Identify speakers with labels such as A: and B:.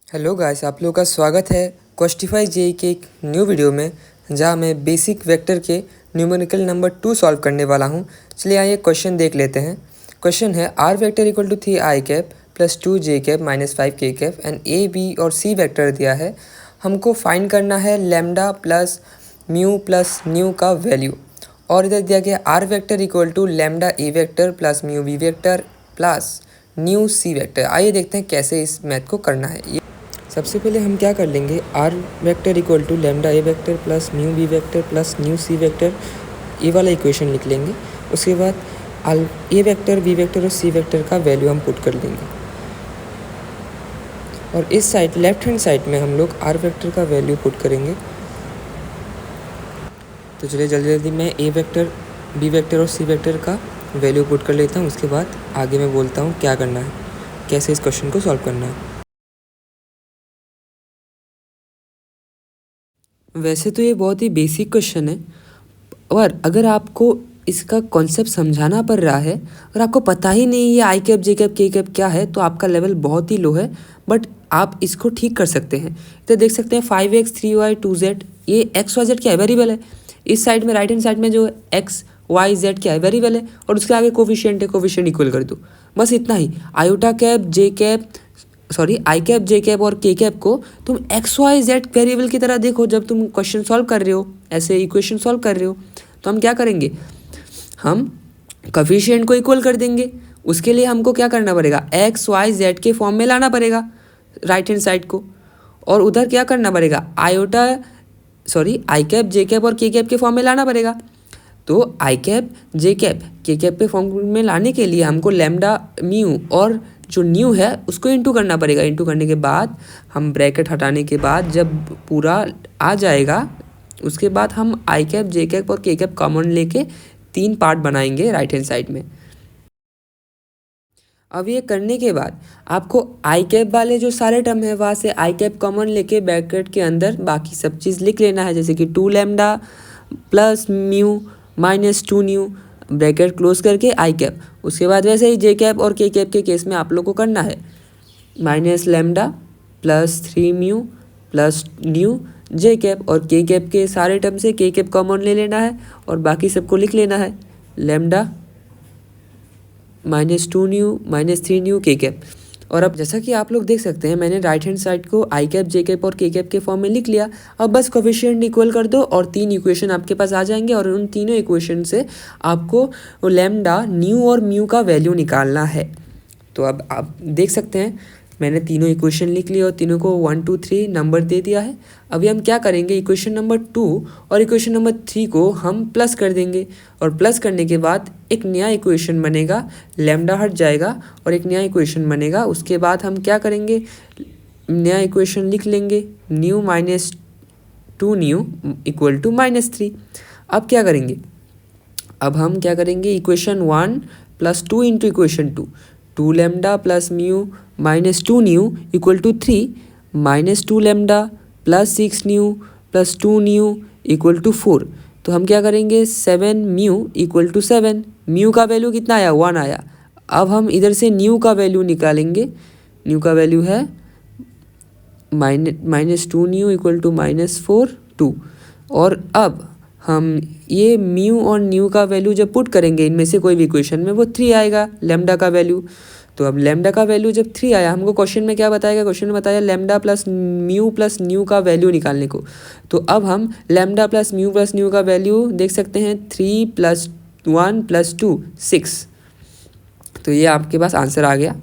A: Hello guys, आप लोगों का स्वागत है क्वेस्टिफाई जेई के एक न्यू वीडियो में, जहां मैं बेसिक वेक्टर के न्यूमेरिकल नंबर 2 सॉल्व करने वाला हूं। चलिए आइए क्वेश्चन देख लेते हैं। क्वेश्चन है R vector equal to 3 I cap plus 2 J cap minus 5 K cap and A B और सी वेक्टर दिया है। हमको फाइंड करना है लेमडा प्लस न्यू का वैल्यू। और इधर दिया गया R vector equal to lambda A vector plus mu B vector plus nu C vector. आइए देखते हैं कैसे इस मैथ को करना है। सबसे पहले हम क्या कर लेंगे, R vector equal to lambda A vector plus mu B vector plus nu C vector, ये वाला इक्वेशन लिख लेंगे। उसके बाद ए वेक्टर बी वेक्टर और सी वेक्टर का वैल्यू हम पुट कर देंगे। और इस साइड लेफ्ट हैंड साइड में हम लोग आर वेक्टर का वैल्यू पुट करेंगे। तो चलिए जल्दी जल्दी मैं ए वेक्टर बी वेक्टर और सी वेक्टर का वैल्यू पुट कर लेता हूँ। उसके बाद आगे मैं बोलता हूँ क्या करना है, कैसे इस क्वेश्चन को सॉल्व करना है। वैसे तो ये बहुत ही बेसिक क्वेश्चन है, और अगर आपको इसका कॉन्सेप्ट समझाना पड़ रहा है और आपको पता ही नहीं ये आई कैप जे कैप के कैप क्या है, तो आपका लेवल बहुत ही लो है। बट आप इसको ठीक कर सकते हैं। तो देख सकते हैं 5x 3y 2z, ये x y z क्या है, वेरिएबल है। इस साइड में राइट हैंड साइड में जो x y z क्या है, वेरिएबल है। और उसके आगे कोफिशिएंट है, कोफिशिएंट इक्वल कर दो, बस इतना ही। आयोटा कैप जे कैप आई कैप जे कैप और के कैप को तुम एक्स वाई जेड वेरिएबल की तरह देखो। जब तुम क्वेश्चन सॉल्व कर रहे हो, ऐसे इक्वेशन सॉल्व कर रहे हो, तो हम क्या करेंगे, हम कोफिशिएंट को इक्वल कर देंगे। उसके लिए हमको क्या करना पड़ेगा, एक्स वाई जेड के फॉर्म में लाना पड़ेगा राइट हैंड साइड को। और उधर क्या करना पड़ेगा, आई कैप जे कैप और के कैप के फॉर्म में लाना पड़ेगा। तो आई कैप जे कैप के कैप पे फॉर्म में लाने के लिए हमको लेमडा म्यू और जो न्यू है उसको इंटू करना पड़ेगा। इंटू करने के बाद हम ब्रैकेट हटाने के बाद जब पूरा आ जाएगा, उसके बाद हम आई कैप जे कैप और के कैप कॉमन लेके 3 पार्ट बनाएंगे राइट हैंड साइड में। अब ये करने के बाद आपको आई कैप वाले जो सारे टर्म है वहाँ से आई कैप कॉमन लेके ब्रैकेट के अंदर बाकी सब चीज़ लिख लेना है, जैसे कि 2 lambda plus mu minus 2 new, bracket close करके आई कैप। उसके बाद वैसे ही जे कैप और के कैप के केस में आप लोग को करना है minus lambda plus 3 mu plus nu J cap, और के कैप के सारे टर्म से के कैप कॉमन ले लेना है और बाकी सबको लिख लेना है lambda minus 2 new minus 3 new के कैप। और अब जैसा कि आप लोग देख सकते हैं, मैंने राइट हैंड साइड को आई कैप जे कैप और के कैप के फॉर्म में लिख लिया। अब बस कोफिशिएंट इक्वल कर दो और 3 इक्वेशन आपके पास आ जाएंगे, और उन तीनों इक्वेशन से आपको लेमडा न्यू और म्यू का वैल्यू निकालना है। तो अब आप देख सकते हैं मैंने तीनों इक्वेशन लिख ली और तीनों को 1 2 3 नंबर दे दिया है। अभी हम क्या करेंगे, इक्वेशन नंबर 2 और इक्वेशन नंबर 3 को हम प्लस कर देंगे। और प्लस करने के बाद एक नया इक्वेशन बनेगा, लेमडा हट जाएगा और एक नया इक्वेशन बनेगा। उसके बाद हम क्या करेंगे, नया इक्वेशन लिख लेंगे nu minus 2 nu equal to minus 3। अब क्या करेंगे, अब हम क्या करेंगे, equation 1 plus 2 into equation 2 lambda plus mu minus 2 nu equal to 3 minus 2 lambda plus 6 nu plus 2 nu equal to 4। तो हम क्या करेंगे, 7 म्यू इक्वल टू 7, म्यू का वैल्यू कितना आया, 1 आया। अब हम इधर से न्यू का वैल्यू निकालेंगे, न्यू का वैल्यू है minus 2 nu equal to minus 4 2। और अब हम ये म्यू और न्यू का वैल्यू जब पुट करेंगे इनमें से कोई भी इक्वेशन में, वो 3 आएगा लेमडा का वैल्यू। तो अब लेमडा का वैल्यू जब 3 आया, हमको क्वेश्चन में क्या बताएगा, क्वेश्चन में बताया lambda plus mu plus nu का वैल्यू निकालने को। तो अब हम लेमडा प्लस न्यू का वैल्यू देख सकते हैं, 3 + 1 + 2 6। तो ये आपके पास आंसर आ गया।